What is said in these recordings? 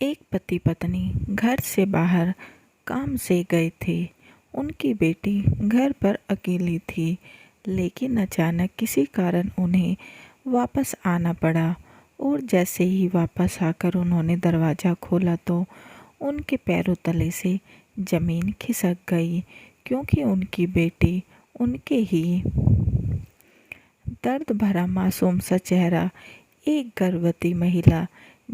एक पति पत्नी घर से बाहर काम से गए थे। उनकी बेटी घर पर अकेली थी, लेकिन अचानक किसी कारण उन्हें वापस आना पड़ा। और जैसे ही वापस आकर उन्होंने दरवाज़ा खोला तो उनके पैरों तले से ज़मीन खिसक गई, क्योंकि उनकी बेटी उनके ही दर्द भरा मासूम सा चेहरा एक गर्भवती महिला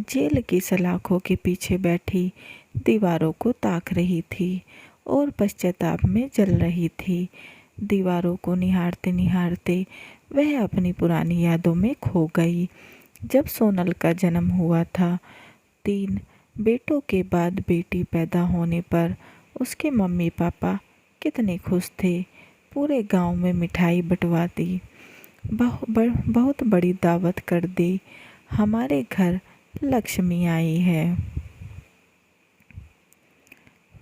जेल की सलाखों के पीछे बैठी दीवारों को ताक रही थी और पश्चाताप में जल रही थी। दीवारों को निहारते निहारते वह अपनी पुरानी यादों में खो गई। जब सोनल का जन्म हुआ था, 3 बेटों के बाद बेटी पैदा होने पर उसके मम्मी पापा कितने खुश थे। पूरे गांव में मिठाई बंटवा दी, बहुत बड़ी दावत कर दी। हमारे घर लक्ष्मी आई है।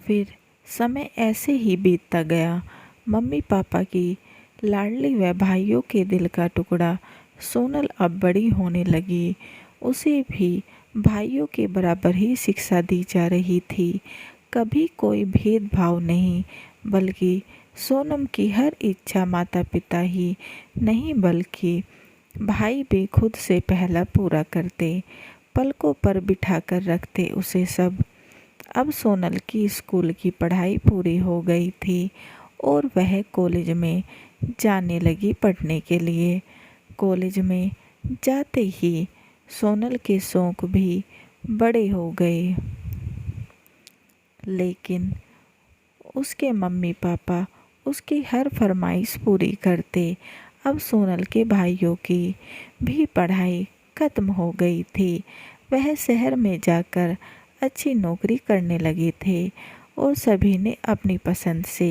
फिर समय ऐसे ही बीतता गया। मम्मी पापा की लाडली व भाइयों के दिल का टुकड़ा सोनल अब बड़ी होने लगी। उसे भी भाइयों के बराबर ही शिक्षा दी जा रही थी। कभी कोई भेदभाव नहीं, बल्कि सोनम की हर इच्छा माता पिता ही नहीं बल्कि भाई भी खुद से पहला पूरा करते, पलकों पर बिठाकर रखते उसे सब। अब सोनल की स्कूल की पढ़ाई पूरी हो गई थी और वह कॉलेज में जाने लगी पढ़ने के लिए। कॉलेज में जाते ही सोनल के शौक भी बड़े हो गए, लेकिन उसके मम्मी पापा उसकी हर फरमाइश पूरी करते। अब सोनल के भाइयों की भी पढ़ाई खत्म हो गई थी। वह शहर में जाकर अच्छी नौकरी करने लगे थे और सभी ने अपनी पसंद से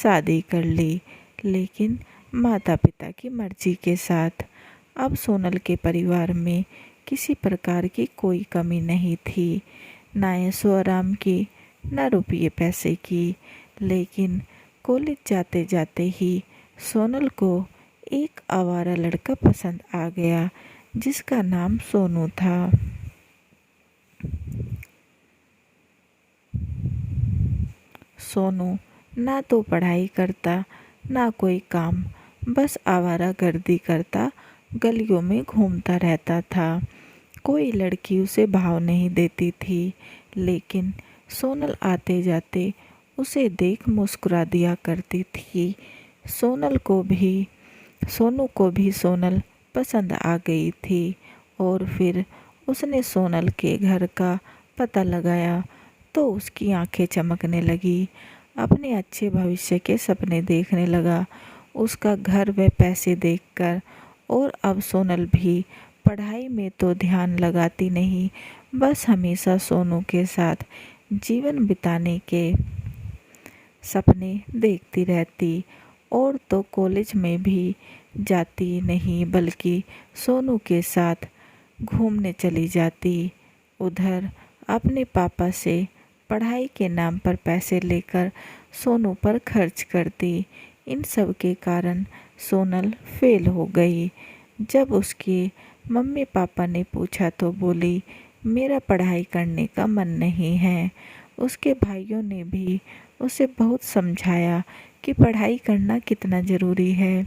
शादी कर ली, लेकिन माता पिता की मर्जी के साथ। अब सोनल के परिवार में किसी प्रकार की कोई कमी नहीं थी, ना ऐशो आराम की, ना रुपये पैसे की। लेकिन कॉलेज जाते जाते ही सोनल को एक आवारा लड़का पसंद आ गया, जिसका नाम सोनू था। सोनू ना तो पढ़ाई करता, ना कोई काम, बस आवारागर्दी करता, गलियों में घूमता रहता था। कोई लड़की उसे भाव नहीं देती थी, लेकिन सोनल आते जाते उसे देख मुस्कुरा दिया करती थी। सोनू को भी सोनल पसंद आ गई थी और फिर उसने सोनल के घर का पता लगाया तो उसकी आंखें चमकने लगी। अपने अच्छे भविष्य के सपने देखने लगा, उसका घर व पैसे देखकर। और अब सोनल भी पढ़ाई में तो ध्यान लगाती नहीं, बस हमेशा सोनू के साथ जीवन बिताने के सपने देखती रहती। और तो कॉलेज में भी जाती नहीं, बल्कि सोनू के साथ घूमने चली जाती। उधर अपने पापा से पढ़ाई के नाम पर पैसे लेकर सोनू पर खर्च करती। इन सब के कारण सोनल फेल हो गई। जब उसके मम्मी पापा ने पूछा तो बोली, मेरा पढ़ाई करने का मन नहीं है। उसके भाइयों ने भी उसे बहुत समझाया कि पढ़ाई करना कितना ज़रूरी है,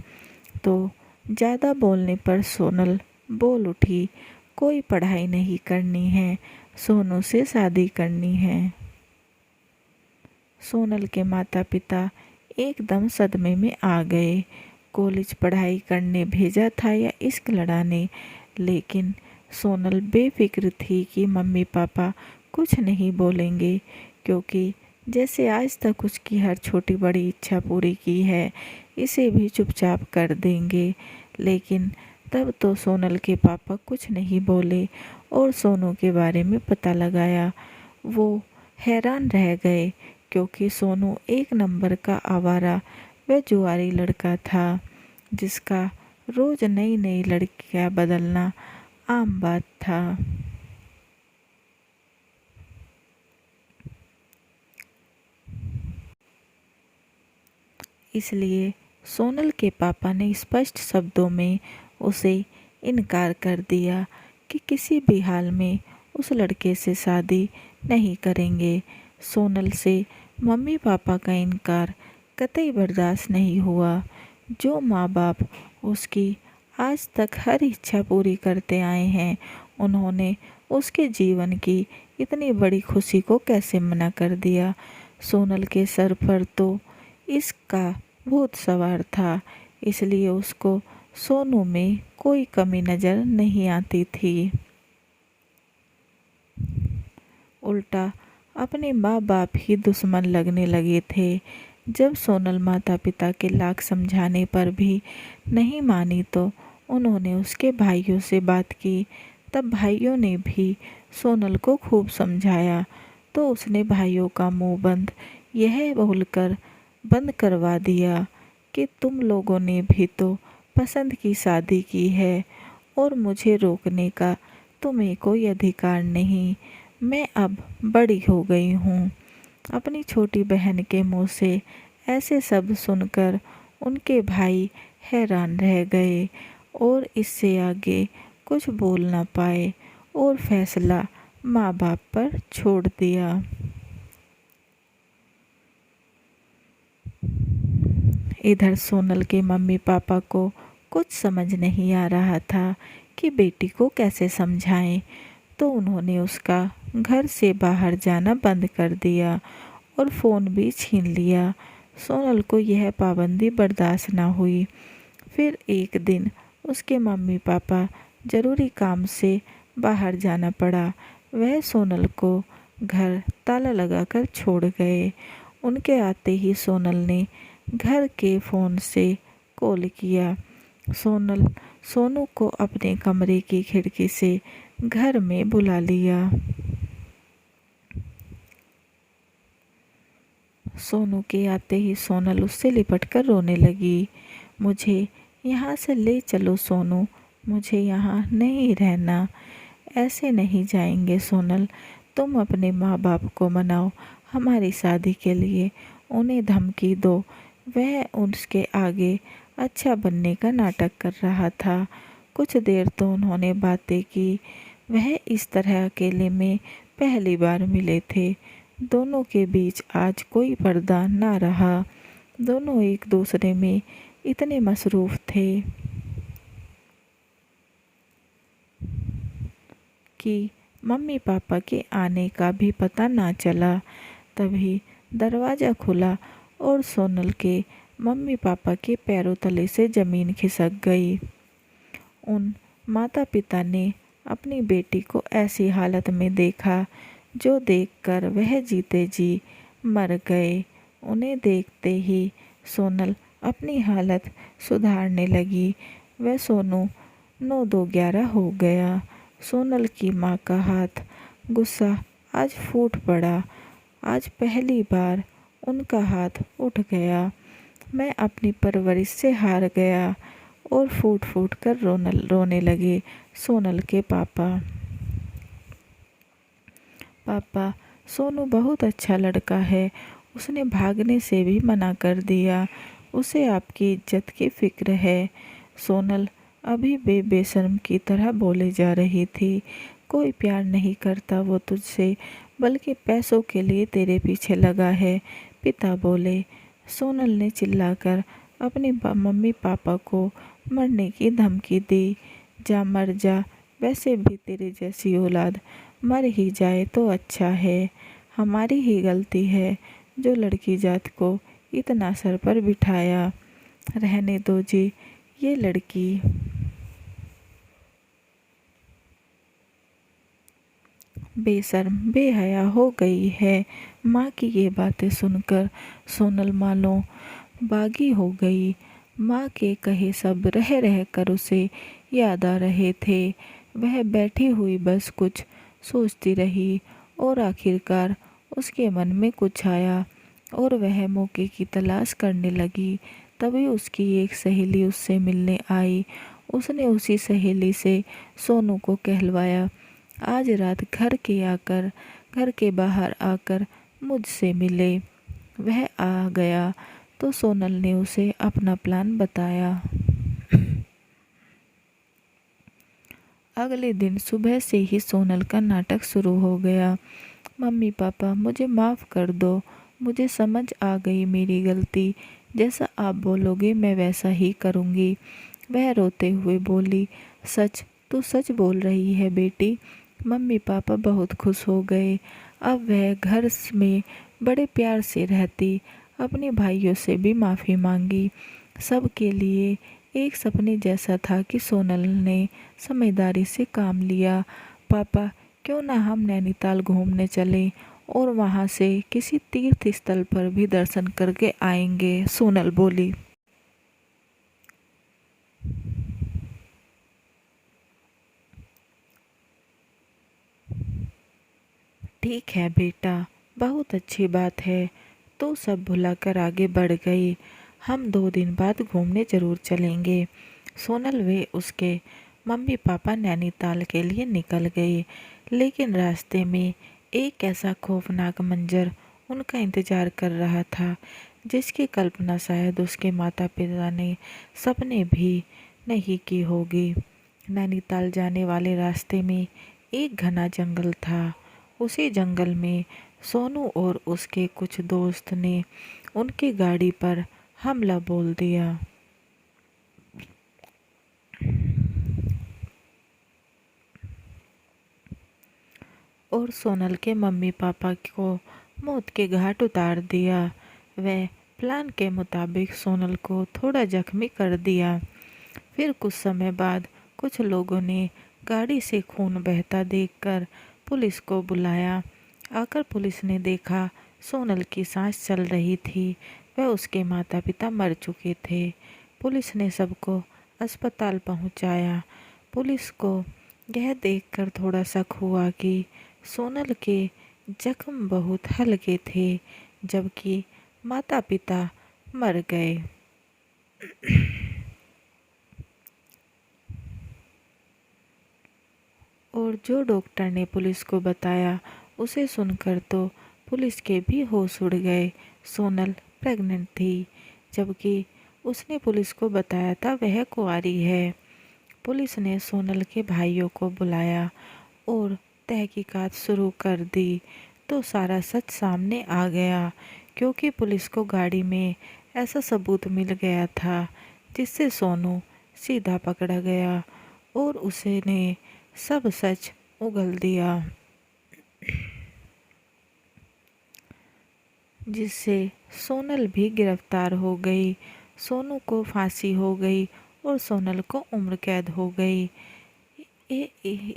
तो ज़्यादा बोलने पर सोनल बोल उठी, कोई पढ़ाई नहीं करनी है, सोनू से शादी करनी है। सोनल के माता पिता एकदम सदमे में आ गए। कॉलेज पढ़ाई करने भेजा था या इश्क लड़ाने, लेकिन सोनल बेफिक्र थी कि मम्मी पापा कुछ नहीं बोलेंगे, क्योंकि जैसे आज तक उसकी हर छोटी बड़ी इच्छा पूरी की है, इसे भी चुपचाप कर देंगे। लेकिन तब तो सोनल के पापा कुछ नहीं बोले और सोनू के बारे में पता लगाया। वो हैरान रह गए, क्योंकि सोनू एक नंबर का आवारा व जुआरी लड़का था, जिसका रोज नई नई लड़कियां बदलना आम बात था। इसलिए सोनल के पापा ने स्पष्ट शब्दों में उसे इनकार कर दिया कि किसी भी हाल में उस लड़के से शादी नहीं करेंगे। सोनल से मम्मी पापा का इनकार कतई बर्दाश्त नहीं हुआ। जो माँ बाप उसकी आज तक हर इच्छा पूरी करते आए हैं, उन्होंने उसके जीवन की इतनी बड़ी खुशी को कैसे मना कर दिया। सोनल के सर पर तो इसका भूत सवार था, इसलिए उसको सोनू में कोई कमी नज़र नहीं आती थी। उल्टा अपने माँ बाप ही दुश्मन लगने लगे थे। जब सोनल माता पिता के लाख समझाने पर भी नहीं मानी तो उन्होंने उसके भाइयों से बात की। तब भाइयों ने भी सोनल को खूब समझाया तो उसने भाइयों का मुंह बंद यह बोलकर बंद करवा दिया कि तुम लोगों ने भी तो पसंद की शादी की है और मुझे रोकने का तुम्हें कोई अधिकार नहीं। मैं अब बड़ी हो गई हूँ। अपनी छोटी बहन के मुंह से ऐसे शब्द सुनकर उनके भाई हैरान रह गए और इससे आगे कुछ बोल ना पाए और फैसला माँ बाप पर छोड़ दिया। इधर सोनल के मम्मी पापा को कुछ समझ नहीं आ रहा था कि बेटी को कैसे समझाएं, तो उन्होंने उसका घर से बाहर जाना बंद कर दिया और फ़ोन भी छीन लिया। सोनल को यह पाबंदी बर्दाश्त ना हुई। फिर एक दिन उसके मम्मी पापा ज़रूरी काम से बाहर जाना पड़ा। वह सोनल को घर ताला लगाकर छोड़ गए। उनके आते ही सोनल ने घर के फ़ोन से कॉल किया। सोनू को अपने कमरे की खिड़की से घर में बुला लिया। सोनू के आते ही सोनल उससे लिपटकर रोने लगी। मुझे यहाँ से ले चलो सोनू, मुझे यहाँ नहीं रहना। ऐसे नहीं जाएंगे सोनल, तुम अपने माँ बाप को मनाओ हमारी शादी के लिए, उन्हें धमकी दो। वह उसके आगे अच्छा बनने का नाटक कर रहा था। कुछ देर तो उन्होंने बातें की। वह इस तरह अकेले में पहली बार मिले थे। दोनों के बीच आज कोई पर्दा ना रहा। दोनों एक दूसरे में इतने मसरूफ़ थे कि मम्मी पापा के आने का भी पता ना चला। तभी दरवाज़ा खुला और सोनल के मम्मी पापा के पैरों तले से ज़मीन खिसक गई। उन माता पिता ने अपनी बेटी को ऐसी हालत में देखा जो देखकर वह जीते जी मर गए। उन्हें देखते ही सोनल अपनी हालत सुधारने लगी। वह सोनू 9-2-11 हो गया। सोनल की माँ का हाथ गुस्सा आज फूट पड़ा। आज पहली बार उनका हाथ उठ गया। मैं अपनी परवरिश से हार गया और फूट फूट कर रोने लगे सोनल के पापा। पापा, सोनू बहुत अच्छा लड़का है, उसने भागने से भी मना कर दिया। उसे आपकी इज्जत की फिक्र है। सोनल अभी बेशर्म की तरह बोले जा रही थी। कोई प्यार नहीं करता वो तुझसे, बल्कि पैसों के लिए तेरे पीछे लगा है, पिता बोले। सोनल ने चिल्लाकर अपने मम्मी पापा को मरने की धमकी दी। जा मर जा, वैसे भी तेरे जैसी औलाद मर ही जाए तो अच्छा है। हमारी ही गलती है जो लड़की जात को इतना सर पर बिठाया। रहने दो जी, ये लड़की बेशर्म बेहया हो गई है। माँ की ये बातें सुनकर सोनल मानो बागी हो गई। माँ के कहे सब रह रह कर उसे याद आ रहे थे। वह बैठी हुई बस कुछ सोचती रही और आखिरकार उसके मन में कुछ आया और वह मौके की तलाश करने लगी। तभी उसकी एक सहेली उससे मिलने आई। उसने उसी सहेली से सोनू को कहलवाया, आज रात घर के बाहर आकर मुझसे मिले। वह आ गया तो सोनल ने उसे अपना प्लान बताया। अगले दिन सुबह से ही सोनल का नाटक शुरू हो गया। मम्मी पापा मुझे माफ़ कर दो, मुझे समझ आ गई मेरी गलती, जैसा आप बोलोगे मैं वैसा ही करूँगी। वह रोते हुए बोली, सच, तू सच बोल रही है बेटी। मम्मी पापा बहुत खुश हो गए। अब वह घर में बड़े प्यार से रहती, अपने भाइयों से भी माफ़ी मांगी। सबके लिए एक सपने जैसा था कि सोनल ने समझदारी से काम लिया। पापा, क्यों ना हम नैनीताल घूमने चलें और वहाँ से किसी तीर्थ स्थल पर भी दर्शन करके आएंगे, सोनल बोली। ठीक है बेटा, बहुत अच्छी बात है। तो सब भुलाकर आगे बढ़ गई। हम 2 दिन बाद घूमने ज़रूर चलेंगे। सोनल वे उसके मम्मी पापा नैनीताल के लिए निकल गए, लेकिन रास्ते में एक ऐसा खौफनाक मंजर उनका इंतज़ार कर रहा था जिसकी कल्पना शायद उसके माता पिता ने सपने भी नहीं की होगी। नैनीताल जाने वाले रास्ते में एक घना जंगल था। उसी जंगल में सोनू और उसके कुछ दोस्त ने उनकी गाड़ी पर हमला बोल दिया और सोनल के मम्मी पापा को मौत के घाट उतार दिया। वह प्लान के मुताबिक सोनल को थोड़ा जख्मी कर दिया। फिर कुछ समय बाद कुछ लोगों ने गाड़ी से खून बहता देखकर पुलिस को बुलाया। आकर पुलिस ने देखा सोनल की सांस चल रही थी। वह उसके माता पिता मर चुके थे। पुलिस ने सबको अस्पताल पहुंचाया। पुलिस को यह देखकर थोड़ा शक हुआ कि सोनल के जख्म बहुत हल्के थे, जबकि माता पिता मर गए। और जो डॉक्टर ने पुलिस को बताया उसे सुनकर तो पुलिस के भी होश उड़ गए। सोनल प्रेग्नेंट थी, जबकि उसने पुलिस को बताया था वह कुंवारी है। पुलिस ने सोनल के भाइयों को बुलाया और तहकीकात शुरू कर दी, तो सारा सच सामने आ गया, क्योंकि पुलिस को गाड़ी में ऐसा सबूत मिल गया था जिससे सोनू सीधा पकड़ा गया और उसने सब सच उगल दिया, जिससे सोनल भी गिरफ्तार हो गई। सोनू को फांसी हो गई और सोनल को उम्र कैद हो गई।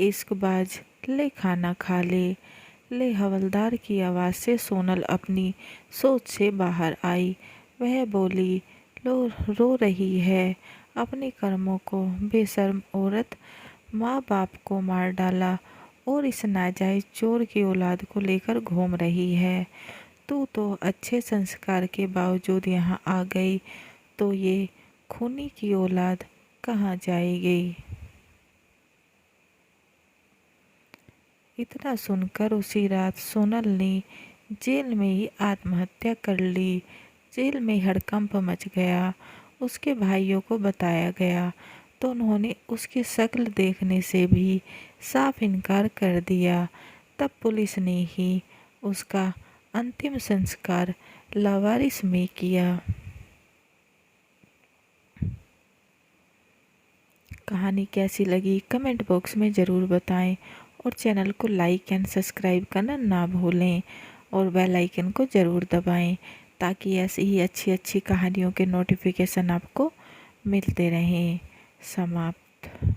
इश्कबाज, ले खाना खा ले। ले हवलदार की आवाज़ से सोनल अपनी सोच से बाहर आई। वह बोली, रो रही है अपने कर्मों को। बेशर्म औरत, माँ बाप को मार डाला और इस नाजायज चोर की औलाद को लेकर घूम रही है। तू तो अच्छे संस्कार के बावजूद यहाँ आ गई, तो ये खूनी की औलाद कहाँ जाएगी। इतना सुनकर उसी रात सोनल ने जेल में ही आत्महत्या कर ली। जेल में हड़कंप मच गया। उसके भाइयों को बताया गया तो उन्होंने उसकी शक्ल देखने से भी साफ इनकार कर दिया। तब पुलिस ने ही उसका अंतिम संस्कार लावारिस में किया। कहानी कैसी लगी कमेंट बॉक्स में ज़रूर बताएं और चैनल को लाइक एंड सब्सक्राइब करना ना भूलें और बेल आइकन को ज़रूर दबाएं, ताकि ऐसी ही अच्छी अच्छी कहानियों के नोटिफिकेशन आपको मिलते रहें। समाप्त।